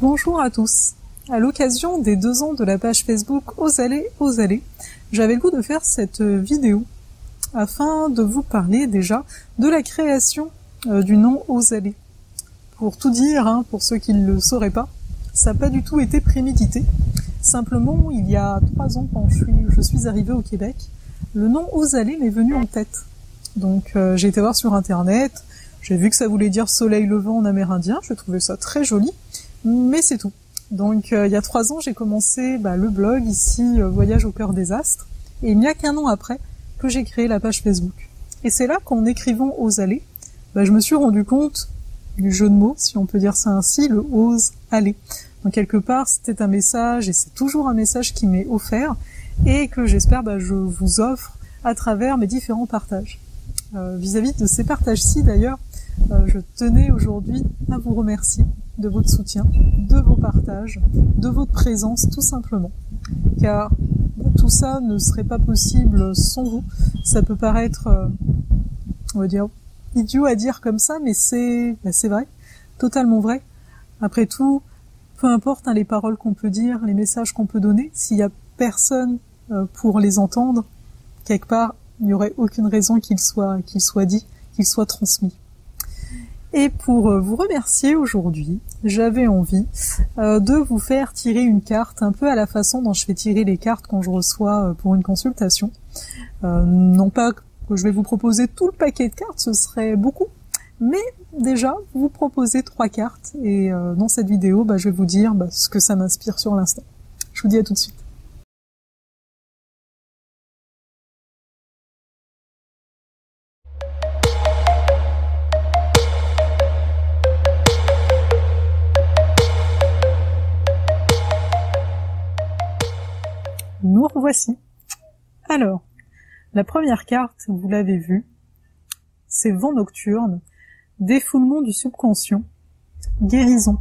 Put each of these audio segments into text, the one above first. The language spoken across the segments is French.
Bonjour à tous. À l'occasion des 2 ans de la page Facebook Ose aller, j'avais le goût de faire cette vidéo afin de vous parler déjà de la création du nom Ose aller. Pour tout dire, pour ceux qui ne le sauraient pas, ça n'a pas du tout été prémédité. Simplement, il y a 3 ans, quand je suis arrivée au Québec, le nom Ose aller m'est venu en tête. Donc j'ai été voir sur internet, j'ai vu que ça voulait dire soleil levant en amérindien, je trouvais ça très joli, mais c'est tout. Donc il y a 3 ans, j'ai commencé le blog ici, Voyage au cœur des astres, et il n'y a qu'un an après que j'ai créé la page Facebook. Et c'est là qu'en écrivant Ose aller, je me suis rendu compte du jeu de mots, si on peut dire ça ainsi, le Ose aller. Donc quelque part, c'était un message, et c'est toujours un message qui m'est offert, et que j'espère je vous offre à travers mes différents partages. Vis-à-vis de ces partages-ci d'ailleurs, je tenais aujourd'hui à vous remercier de votre soutien, de vos partages, de votre présence tout simplement. Car tout ça ne serait pas possible sans vous. Ça peut paraître, on va dire, idiot à dire comme ça, mais c'est vrai, totalement vrai. Après tout, peu importe les paroles qu'on peut dire, les messages qu'on peut donner, s'il y a personne pour les entendre, quelque part, il n'y aurait aucune raison qu'il soit dit, qu'il soit transmis. Et pour vous remercier aujourd'hui, j'avais envie de vous faire tirer une carte, un peu à la façon dont je fais tirer les cartes quand je reçois pour une consultation. Non pas que je vais vous proposer tout le paquet de cartes, ce serait beaucoup, mais déjà, vous proposez 3 cartes, et dans cette vidéo, je vais vous dire ce que ça m'inspire sur l'instant. Je vous dis à tout de suite. Nous revoici. Alors, la première carte, vous l'avez vue, c'est Vent nocturne, défoulement du subconscient, guérison.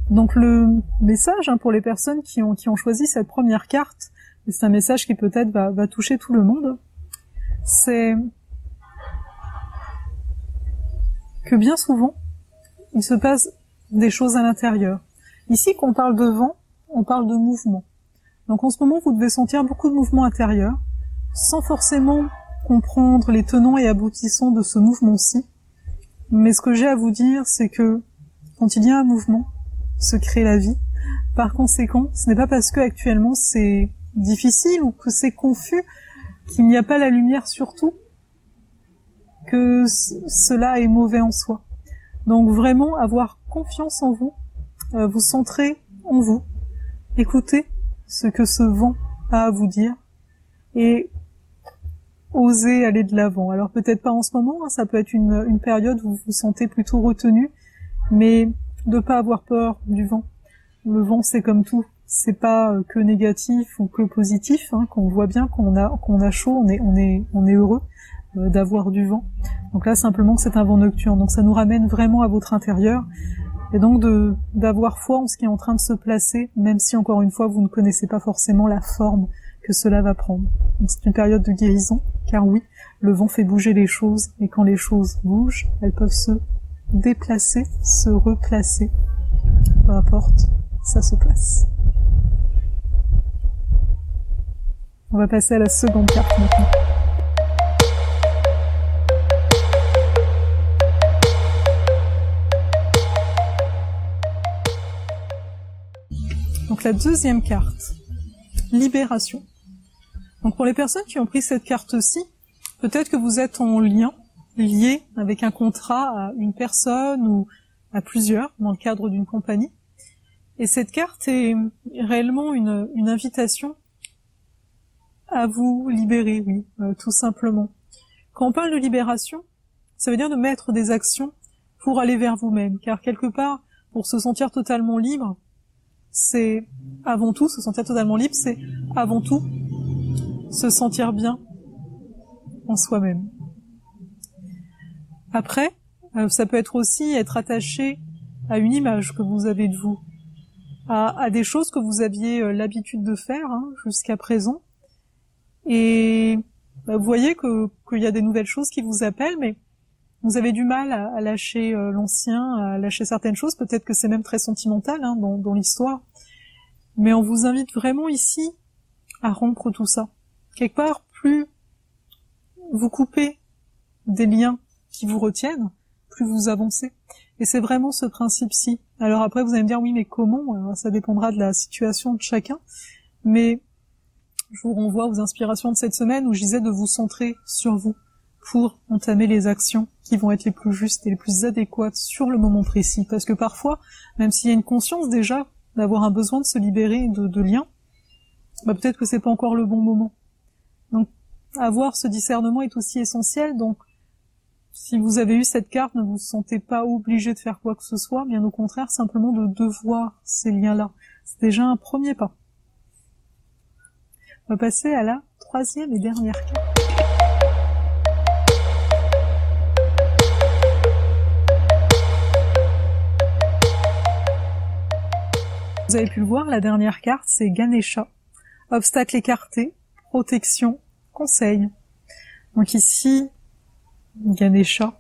Donc le message pour les personnes qui ont choisi cette première carte, et c'est un message qui peut-être va toucher tout le monde, c'est que bien souvent, il se passe des choses à l'intérieur. Ici, quand on parle de vent, on parle de mouvement. Donc en ce moment, vous devez sentir beaucoup de mouvements intérieurs, sans forcément comprendre les tenants et aboutissants de ce mouvement-ci. Mais ce que j'ai à vous dire, c'est que quand il y a un mouvement, se crée la vie. Par conséquent, ce n'est pas parce que actuellement c'est difficile ou que c'est confus, qu'il n'y a pas la lumière sur tout, que cela est mauvais en soi. Donc vraiment avoir confiance en vous, vous centrer en vous, écoutez ce que ce vent a à vous dire et osez aller de l'avant. Alors peut-être pas en ce moment, ça peut être une période où vous vous sentez plutôt retenu, mais de pas avoir peur du vent. Le vent, c'est comme tout, c'est pas que négatif ou que positif, qu'on voit bien qu'on a chaud, on est heureux d'avoir du vent. Donc là simplement c'est un vent nocturne, donc ça nous ramène vraiment à votre intérieur. Et donc d'avoir foi en ce qui est en train de se placer, même si encore une fois vous ne connaissez pas forcément la forme que cela va prendre. Donc c'est une période de guérison, car oui, le vent fait bouger les choses, et quand les choses bougent, elles peuvent se déplacer, se replacer. Peu importe, ça se place. On va passer à la seconde carte maintenant. Donc la deuxième carte, libération. Donc pour les personnes qui ont pris cette carte-ci, peut-être que vous êtes en lien, lié avec un contrat à une personne ou à plusieurs dans le cadre d'une compagnie. Et cette carte est réellement une invitation à vous libérer, oui, tout simplement. Quand on parle de libération, ça veut dire de mettre des actions pour aller vers vous-même, car quelque part, pour se sentir totalement libre, c'est avant tout, se sentir totalement libre, c'est avant tout se sentir bien en soi-même. Après, ça peut être aussi être attaché à une image que vous avez de vous, à des choses que vous aviez l'habitude de faire jusqu'à présent. Et vous voyez qu'il y a des nouvelles choses qui vous appellent, mais vous avez du mal à lâcher l'ancien, à lâcher certaines choses. Peut-être que c'est même très sentimental hein, dans l'histoire. Mais on vous invite vraiment ici à rompre tout ça. Quelque part, plus vous coupez des liens qui vous retiennent, plus vous avancez. Et c'est vraiment ce principe-ci. Alors après, vous allez me dire, oui, mais comment? Ça dépendra de la situation de chacun. Mais je vous renvoie aux inspirations de cette semaine où je disais de vous centrer sur vous pour entamer les actions qui vont être les plus justes et les plus adéquates sur le moment précis. Parce que parfois, même s'il y a une conscience déjà d'avoir un besoin de se libérer de liens, bah peut-être que c'est pas encore le bon moment. Donc, avoir ce discernement est aussi essentiel. Donc, si vous avez eu cette carte, ne vous sentez pas obligé de faire quoi que ce soit, bien au contraire, simplement de devoir ces liens-là. C'est déjà un premier pas. On va passer à la troisième et dernière carte. Vous avez pu le voir, la dernière carte, c'est Ganesha. Obstacle écarté, protection, conseil. Donc ici, Ganesha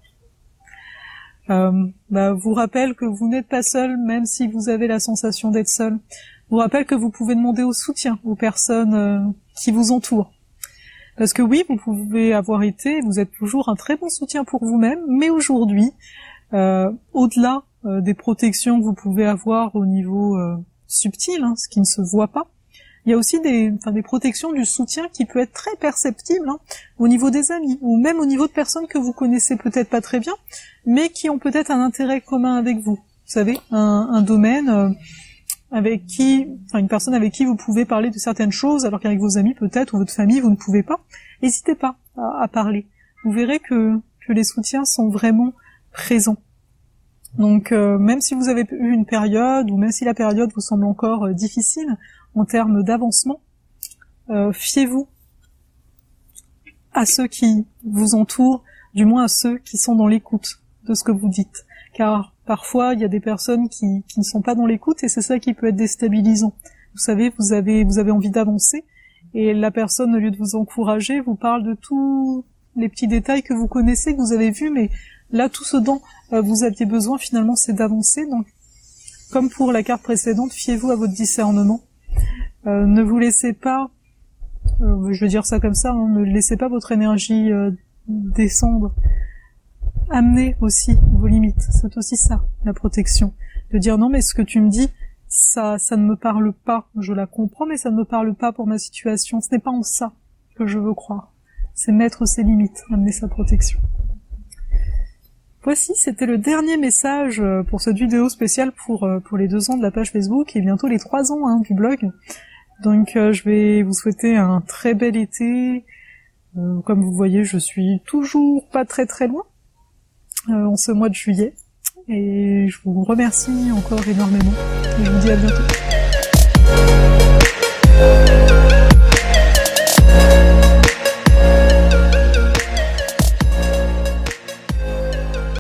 vous rappelle que vous n'êtes pas seul, même si vous avez la sensation d'être seul. Vous rappelle que vous pouvez demander au soutien aux personnes qui vous entourent. Parce que oui, vous pouvez avoir été, vous êtes toujours un très bon soutien pour vous-même, mais aujourd'hui, au-delà des protections que vous pouvez avoir au niveau subtil, hein, ce qui ne se voit pas, il y a aussi des protections du soutien qui peut être très perceptible hein, au niveau des amis, ou même au niveau de personnes que vous connaissez peut-être pas très bien, mais qui ont peut-être un intérêt commun avec vous. Vous savez, un domaine avec qui, une personne avec qui vous pouvez parler de certaines choses, alors qu'avec vos amis peut-être, ou votre famille, vous ne pouvez pas. N'hésitez pas à parler. Vous verrez que les soutiens sont vraiment présents. Donc même si vous avez eu une période, ou même si la période vous semble encore difficile en termes d'avancement, fiez-vous à ceux qui vous entourent, du moins à ceux qui sont dans l'écoute de ce que vous dites. Car parfois, il y a des personnes qui ne sont pas dans l'écoute et c'est ça qui peut être déstabilisant. Vous savez, vous avez envie d'avancer et la personne, au lieu de vous encourager, vous parle de tous les petits détails que vous connaissez, que vous avez vus, mais là, tout ce dont vous aviez besoin, finalement, c'est d'avancer. Donc, comme pour la carte précédente, fiez-vous à votre discernement. Ne vous laissez pas, je vais dire ça comme ça, hein, ne laissez pas votre énergie descendre. Amenez aussi vos limites. C'est aussi ça, la protection. De dire non, mais ce que tu me dis, ça ne me parle pas. Je la comprends, mais ça ne me parle pas pour ma situation. Ce n'est pas en ça que je veux croire. C'est mettre ses limites, amener sa protection. Voici, c'était le dernier message pour cette vidéo spéciale pour les 2 ans de la page Facebook et bientôt les 3 ans hein, du blog. Donc je vais vous souhaiter un très bel été. Comme vous voyez, je suis toujours pas très très loin en ce mois de juillet. Et je vous remercie encore énormément. Et je vous dis à bientôt.